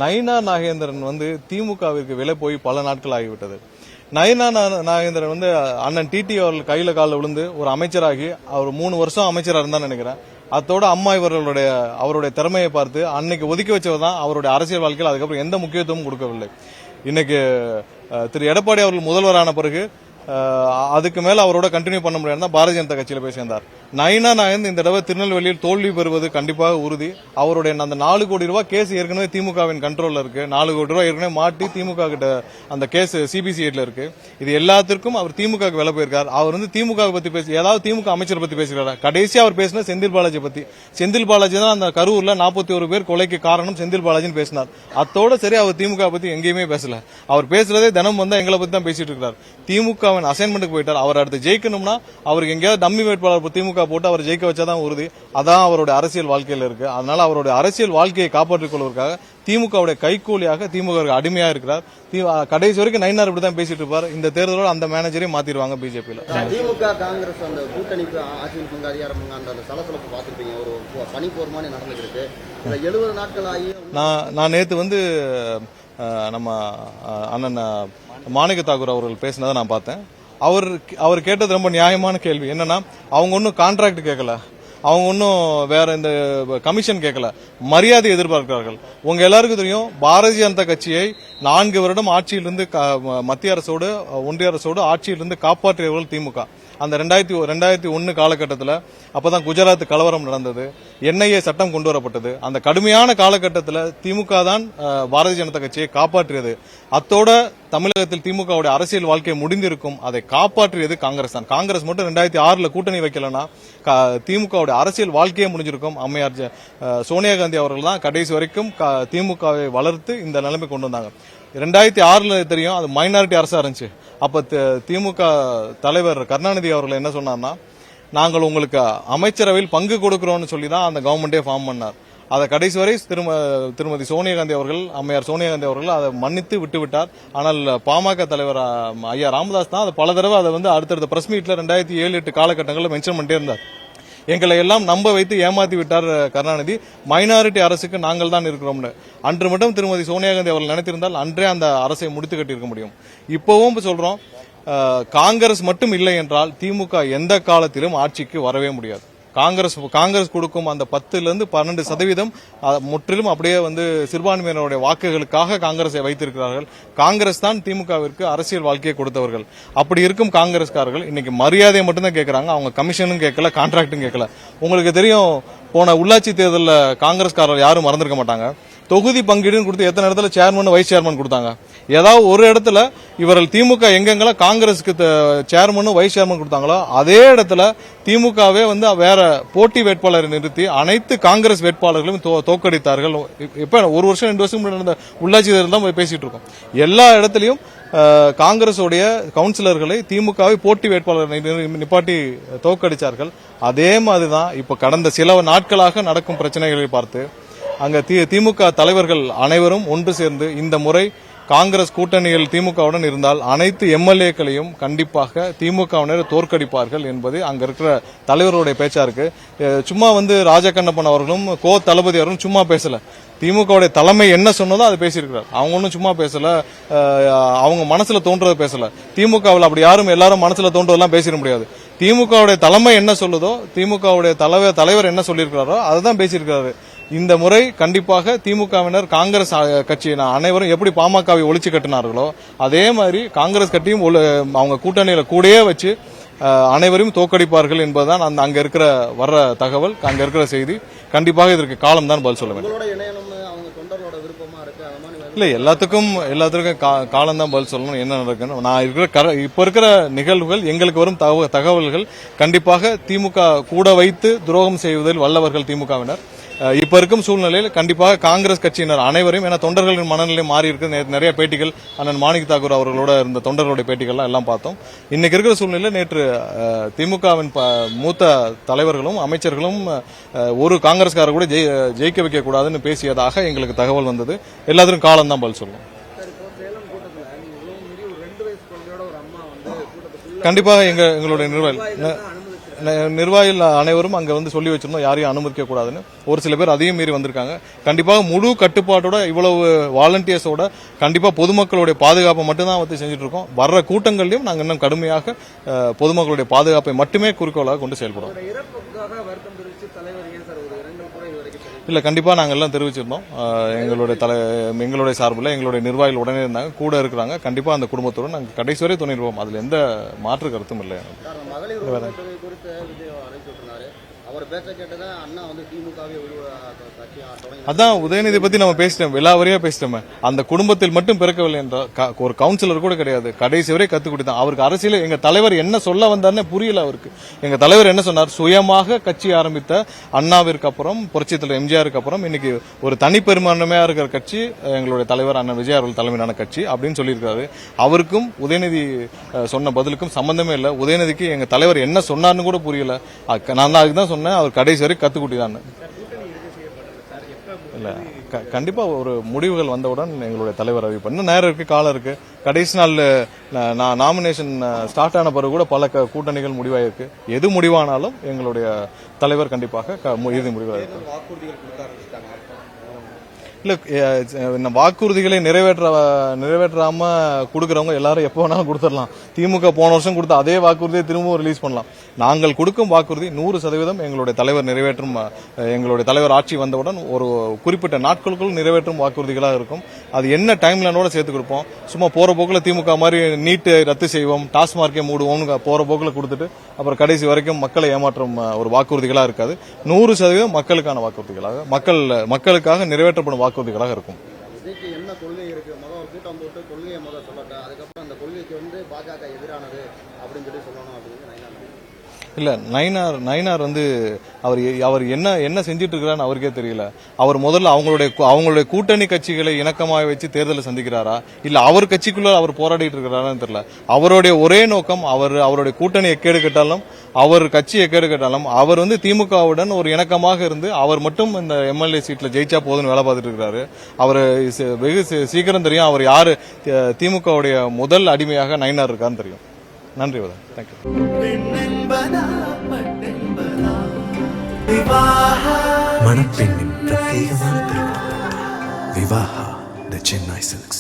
நயினார் நாகேந்திரன் வந்து திமுகவிற்கு விலை போய் பல நாட்கள் ஆகிவிட்டது. நயினார் நாகேந்திரன் வந்து அண்ணன் டிடி அவர்கள் கையில காலில் விழுந்து ஒரு அமைச்சராகி அவர் 3 வருஷம் அமைச்சரா இருந்தான்னு நினைக்கிறேன். அதோட அம்மா அவருடைய திறமையை பார்த்து அன்னைக்கு ஒதுக்கி வச்சவர் தான் அவருடைய அரசியல் வாழ்க்கையில் அதுக்கப்புறம் எந்த முக்கியத்துவமும் கொடுக்கவில்லை. இன்னைக்கு திரு எடப்பாடி அவர்கள் முதல்வரான பிறகு அதுக்கு மேல அவரோட கண்டினியூ பண்ண முடியாது பாரதிய ஜனதா கட்சியில போய் சேர்ந்தார். நயினார் நாகேந்திரன் இந்த தடவை திருநெல்வேலியில் தோல்வி பெறுவது கண்டிப்பாக உறுதி. அவருடைய அந்த 4 கோடி ரூபாய் கேஸ் ஏற்கனவே திமுகவின் கண்ட்ரோல்ல இருக்கு. 4 கோடி ரூபாய் ஏற்கனவே மாட்டி திமுக கிட்ட அந்த கேஸ் சிபிசிஐடில இருக்கு. இது எல்லாத்திற்கும் அவர் திமுக விலை போயிருக்கார். அவர் வந்து திமுக பத்தி பேசி ஏதாவது திமுக அமைச்சர் பத்தி பேசுகிறார். கடைசியா அவர் பேசின செந்தில் பாலாஜி பத்தி. செந்தில் பாலாஜி தான் அந்த கரூர்ல 41 பேர் கொலைக்கு காரணம் செந்தில் பாலாஜின்னு பேசினார். அத்தோட சரி அவர் திமுக பத்தி எங்கேயுமே பேசல. அவர் பேசுறதே தினம் வந்து எங்களை பத்தி தான் பேசிட்டு இருக்கார். திமுக அசைன்மெண்ட்டுக்கு போயிட்டார். அவர் அடுத்து ஜெயிக்கணும்னா அவருக்கு எங்கேயாவது டம்மி வேட்பாளர் திமுக போட்டு அவர் ஜெயிக்க வச்சாதான் உறுதி. அதான் அவருடைய அரசியல் வாழ்க்கையில இருக்கு. அதனால அவருடைய அரசியல் வாழ்க்கையை காப்பாற்றிக் கொள்வதற்காக திமுகவுடைய கைக்கூலியாக திமுக அடிமையா இருக்கிறார். கடைசி வரைக்கும் நயினார் இப்படிதான் பேசிட்டு இருப்பார். இந்த தேர்தலோட அந்த மேனேஜரையும் மாத்திடுவாங்க பிஜேபியில. திமுக காங்கிரஸ் அந்த கூட்டணிக்கு ஆட்சியில் அதிகாரம் அந்த சலசலப்பு பார்த்துருப்பீங்க. ஒரு பனிப்போர் மாதிரி நடந்துருக்கு. 70 நாட்கள் ஆகி நான் நேத்து வந்து நம்ம அண்ணன் மாணிக்க தாக்கூர் அவர்கள் பேசினதை நான் பார்த்தேன். அவர் கேட்டது ரொம்ப நியாயமான கேள்வி. என்னன்னா அவங்க ஒன்னும் கான்ட்ராக்ட் கேட்கல, அவங்க ஒன்னும் வேற இந்த கமிஷன் கேட்கல, மரியாதை எதிர்பார்க்கிறார்கள். உங்க எல்லாருக்கும் தெரியும் பாரதிய ஜனதா கட்சியை 4 வருடம் ஆட்சியிலிருந்து மத்திய அரசோடு ஒன்றிய அரசோடு ஆட்சியிலிருந்து காப்பாற்றியவர்கள் திமுக. அந்த 2001 காலகட்டத்தில் அப்பதான் குஜராத் கலவரம் நடந்தது, என்ஐஏ சட்டம் கொண்டு வரப்பட்டது. அந்த கடுமையான காலகட்டத்தில் திமுக தான் பாரதிய ஜனதா கட்சியை காப்பாற்றியது. அத்தோட தமிழகத்தில் திமுகவுடைய அரசியல் வாழ்க்கை முடிந்திருக்கும். அதை காப்பாற்றியது காங்கிரஸ் தான். காங்கிரஸ் மட்டும் 2006 கூட்டணி வைக்கலன்னா திமுகவுடைய அரசியல் வாழ்க்கையே முடிஞ்சிருக்கும். அம்மையார் சோனியா காந்தி அவர்கள் தான் கடைசி வரைக்கும் திமுகவை வளர்த்து இந்த நிலைமை கொண்டு வந்தாங்க. 2006 தெரியும், அது மைனாரிட்டி அரசா இருந்துச்சு. அப்ப திமுக தலைவர் கருணாநிதி அவர்கள் என்ன சொன்னார்னா, நாங்கள் உங்களுக்கு அமைச்சரவையில் பங்கு கொடுக்கிறோம்னு சொல்லி தான் அந்த கவர்மெண்டே ஃபார்ம் பண்ணார். அதை கடைசி வரை திருமதி சோனியா காந்தி அவர்கள், அம்மையார் சோனியா காந்தி அவர்கள் அதை மன்னித்து விட்டுவிட்டார். ஆனால் பாமக தலைவர் ஐயா ராமதாஸ் தான் அதை பல தடவை அதை வந்து அடுத்தடுத்த பிரஸ் மீட்ல 2007-8 காலகட்டங்களில் மென்ஷன் பண்ணிட்டே இருந்தார். எங்களை எல்லாம் நம்ப வைத்து ஏமாத்தி விட்டார் கருணாநிதி. மைனாரிட்டி அரசுக்கு நாங்கள் தான் இருக்கிறோம்னு. அன்று மட்டும் திருமதி சோனியா காந்தி அவர்கள் நினைத்திருந்தால் அன்றே அந்த அரசை முடித்து கட்டியிருக்க முடியும். இப்பவும் சொல்றோம், காங்கிரஸ் மட்டும் இல்லை என்றால் திமுக எந்த காலத்திலும் ஆட்சிக்கு வரவே முடியாது. காங்கிரஸ் கொடுக்கும் அந்த 10-12% முற்றிலும் அப்படியே வந்து சிறுபான்மையினருடைய வாக்குகளுக்காக காங்கிரஸை வைத்திருக்கிறார்கள். காங்கிரஸ் தான் திமுகவிற்கு அரசியல் வாழ்க்கையை கொடுத்தவர்கள். அப்படி இருக்கும் காங்கிரஸ்காரர்கள் இன்னைக்கு மரியாதையை மட்டும்தான் கேட்கறாங்க. அவங்க கமிஷனும் கேட்கல, கான்ட்ராக்டும் கேட்கல. உங்களுக்கு தெரியும், போன உள்ளாட்சி தேர்தலில் காங்கிரஸ்காரர்கள் யாரும் மறந்துருக்க மாட்டாங்க. தொகுதி பங்கீடுன்னு கொடுத்து எத்தனை இடத்துல சேர்மன் வைஸ் சேர்மன் கொடுத்தாங்க. ஏதாவது ஒரு இடத்துல இவர்கள் திமுக எங்கெங்கெல்லாம் காங்கிரஸுக்கு சேர்மனும் வைஸ் சேர்மன் கொடுத்தாங்களோ அதே இடத்துல திமுகவே வந்து வேற போட்டி வேட்பாளரை நிறுத்தி அனைத்து காங்கிரஸ் வேட்பாளர்களும் தோற்கடித்தார்கள். இப்ப 1 வருஷம் 2 வருஷம் நடந்த உள்ளாட்சி தேர்தல் தான் பேசிட்டு இருக்கோம். எல்லா இடத்துலயும் காங்கிரஸுடைய கவுன்சிலர்களை திமுகவை போட்டி வேட்பாளர் நிப்பாட்டி தோற்கடிச்சார்கள். அதே மாதிரிதான் இப்ப கடந்த சில நாட்களாக நடக்கும் பிரச்சனைகளை பார்த்து அங்க திமுக தலைவர்கள் அனைவரும் ஒன்று சேர்ந்து இந்த முறை காங்கிரஸ் கூட்டணியில் திமுகவுடன் இருந்தால் அனைத்து எம்எல்ஏக்களையும் கண்டிப்பாக திமுகவினர் தோற்கடிப்பார்கள் என்பது அங்க இருக்கிற தலைவருடைய பேச்சா இருக்கு. சும்மா வந்து ராஜகண்ணப்பன் அவர்களும் தளபதி அவர்களும் சும்மா பேசல. திமுகவுடைய தலைமை என்ன சொன்னதோ அதை பேசியிருக்கிறார். அவங்க ஒன்னும் சும்மா பேசல, அவங்க மனசுல தோன்றதை பேசல. திமுகவில் அப்படி யாரும் எல்லாரும் மனசுல தோன்றதெல்லாம் பேசிட முடியாது. திமுகவுடைய தலைமை என்ன சொல்லுதோ, திமுகவுடைய தலைவர் என்ன சொல்லியிருக்கிறாரோ அதை தான் பேசியிருக்கிறாரு. இந்த முறை கண்டிப்பாக திமுகவினர் காங்கிரஸ் கட்சியினர் அனைவரும் எப்படி பாமகவை ஒழிச்சு கட்டினார்களோ அதே மாதிரி காங்கிரஸ் கட்சியும் அவங்க கூட்டணியில கூடயே வச்சு அனைவரையும் தோற்கடிப்பார்கள் என்பதுதான் அங்க இருக்கிற வர்ற தகவல், அங்க இருக்கிற செய்தி. கண்டிப்பாக இதற்கு காலம் தான் பதில் சொல்ல வேண்டும். இல்ல, எல்லாத்துக்கும் காலம் தான் பதில் சொல்லணும். என்ன நடக்குன்னு நான் இப்ப இருக்கிற நிகழ்வுகள், எங்களுக்கு வரும் தகவல்கள் கண்டிப்பாக திமுக கூட வைத்து துரோகம் செய்வதில் வல்லவர்கள் திமுகவினர். இப்ப இருக்கும் சூழ்நிலையில் கண்டிப்பாக காங்கிரஸ் கட்சியினர் அனைவரையும், ஏன்னா தொண்டர்களின் மனநிலை மாறி இருக்கு. நிறைய பேட்டிகள் அண்ணன் மாணிக்க தாக்கூர் அவர்களோட இருந்த தொண்டர்களுடைய பேட்டிகள்லாம் எல்லாம் பார்த்தோம். இன்னைக்கு இருக்கிற சூழ்நிலையில் நேற்று திமுகவின் மூத்த தலைவர்களும் அமைச்சர்களும் ஒரு காங்கிரஸ்காரர் கூட ஜெயிக்க வைக்க கூடாதுன்னு பேசியதாக எங்களுக்கு தகவல் வந்தது. எல்லாத்திலும் காலம் தான் பதில் சொல்லும். கண்டிப்பாக எங்களுடைய நிர்வாகம் நிர்வாகிகள் அனைவரும் அங்க வந்து சொல்லி வச்சிருந்தோம் யாரையும் அனுமதிக்க கூடாதுன்னு. ஒரு சில பேர் அதையும் மீறி வந்திருக்காங்க. கண்டிப்பாக முழு கட்டுப்பாட்டோட இவ்வளவு வாலண்டியர்ஸோட கண்டிப்பா பொதுமக்களுடைய பாதுகாப்பை மட்டும்தான் வந்து செஞ்சுட்டு இருக்கோம். வர்ற கூட்டங்கள்லயும் நாங்க இன்னும் கடுமையாக பொதுமக்களுடைய பாதுகாப்பை மட்டுமே குறிக்கோளாக கொண்டு செயல்படுவோம். இல்ல கண்டிப்பா நாங்க எல்லாம் தெரிவிச்சிருந்தோம். எங்களுடைய சார்பில் எங்களுடைய நிர்வாகிகள் உடனே இருந்தாங்க, கூட இருக்கிறாங்க. கண்டிப்பா அந்த குடும்பத்தோடு நாங்கள் கடைசி வரை துணை இருப்போம். அதுல எந்த மாற்று கருத்தும் இல்லை. மகளிர் உரிமை தொகை குறித்து விஜய் அறிவிச்சுட்டாரு. அவர் பேச்ச கேட்டதான் அண்ணா வந்து திமுகவே அதான் உதயநிதி பத்தி நம்ம பேசிட்டோம், விலாவரியா பேசிட்டோமே. அந்த குடும்பத்தில் மட்டும் பிறக்கவில்லை என்றால் ஒரு கவுன்சிலர் கூட கிடையாது, கடைசி வரை கத்து கொடுத்தான். அவருக்கு அரசியல் எங்க தலைவர் என்ன சொல்ல வந்தார்னே புரியல அவருக்கு. எங்க தலைவர் என்ன சொன்னார், சுயமாக கட்சி ஆரம்பித்த அண்ணாவிற்கு அப்புறம் புரட்சித் தலைவர் எம்ஜிஆருக்கு அப்புறம் இன்னைக்கு ஒரு தனிப்பெரும்பான்மையா இருக்கிற கட்சி எங்களுடைய தலைவர் அண்ணன் விஜய் அவர்கள் தலைமையிலான கட்சி அப்படின்னு சொல்லியிருக்காரு. அவருக்கும் உதயநிதி சொன்ன பதிலுக்கும் சம்பந்தமே இல்லை. உதயநிதிக்கு எங்க தலைவர் என்ன சொன்னார்னு கூட புரியல. நான் அதுதான் சொன்னேன், அவர் கடைசி வரை கத்து கொடுத்தான். இல்ல கண்டிப்பா ஒரு முடிவுகள் வந்தவுடன் எங்களுடைய தலைவர் அறிவிப்பார். இன்னும் நேரம் இருக்கு, காலம் இருக்கு. கடைசி நாள் நாமினேஷன் ஸ்டார்ட் ஆன பிறகு கூட பல கூட்டணிகள் முடிவாயிருக்கு. எது முடிவானாலும் எங்களுடைய தலைவர் கண்டிப்பாக இறுதி முடிவாக இல்ல வாக்குறுதிகளை நிறைவேற்றாம கொடுக்கறவங்க எல்லாரும் எப்ப வேணாலும் கொடுத்துடலாம். திமுக போன வருஷம் கொடுத்த அதே வாக்குறுதியை திரும்பவும் ரிலீஸ் பண்ணலாம். நாங்கள் கொடுக்கும் வாக்குறுதி 100% எங்களுடைய தலைவர் நிறைவேற்றும். எங்களுடைய தலைவர் ஆட்சி வந்தவுடன் ஒரு குறிப்பிட்ட நாட்களுக்குள் நிறைவேற்றும் வாக்குறுதிகளாக இருக்கும். அது என்ன டைம் லைனோட சேர்த்து கொடுப்போம். சும்மா போற போக்குல திமுக மாதிரி நீட்டு ரத்து செய்வோம், டாஸ்மார்க்கே மூடுவோம்னு போற போக்குல கொடுத்துட்டு அப்புறம் கடைசி வரைக்கும் மக்களை ஏமாற்றும் ஒரு வாக்குறுதிகளா இருக்காது. 100% மக்களுக்கான வாக்குறுதிகளாக மக்களுக்காக நிறைவேற்றப்படும் வாக்குறுதிகளாக இருக்கும். விஜய்க்கு என்ன கொள்கை இருக்கு, முதல் கூட்டம் போட்டு கொள்கையை சொல்லட்டும், அதுக்கப்புறம் அந்த கொள்கைக்கு வந்து பாஜக எதிரானது அப்படின்னு சொல்லணும் அப்படின்னு. இல்ல நயினார் வந்து அவர் என்ன செஞ்சிட்டு இருக்கிறான்னு அவருக்கே தெரியல. அவர் முதல்ல அவங்களுடைய கூட்டணி கட்சிகளை இணக்கமாக வச்சு தேர்தலை சந்திக்கிறாரா, இல்ல அவர் கட்சிக்குள்ள அவர் போராடிட்டு இருக்கிறாரான்னு தெரியல. அவருடைய ஒரே நோக்கம் அவருடைய கூட்டணி எக்கேடு கேட்டாலும் அவர் கட்சி எக்கேடு கேட்டாலும் அவர் வந்து திமுகவுடன் ஒரு இணக்கமாக இருந்து அவர் மட்டும் இந்த எம்எல்ஏ சீட்ல ஜெயிச்சா போதுன்னு வேலை பார்த்துட்டு இருக்கிறாரு. அவர் வெகு சீக்கிரம் தெரியும் அவர் யாரு திமுகவுடைய முதல் அடிமையாக நயினார் இருக்கான்னு தெரியும். நன்றி வதன், தேங்க்யூ. மணப்பெண்ணின் பிரத்யேகமான திருமணம் விவாஹா தி சென்னை சில்க்ஸ்.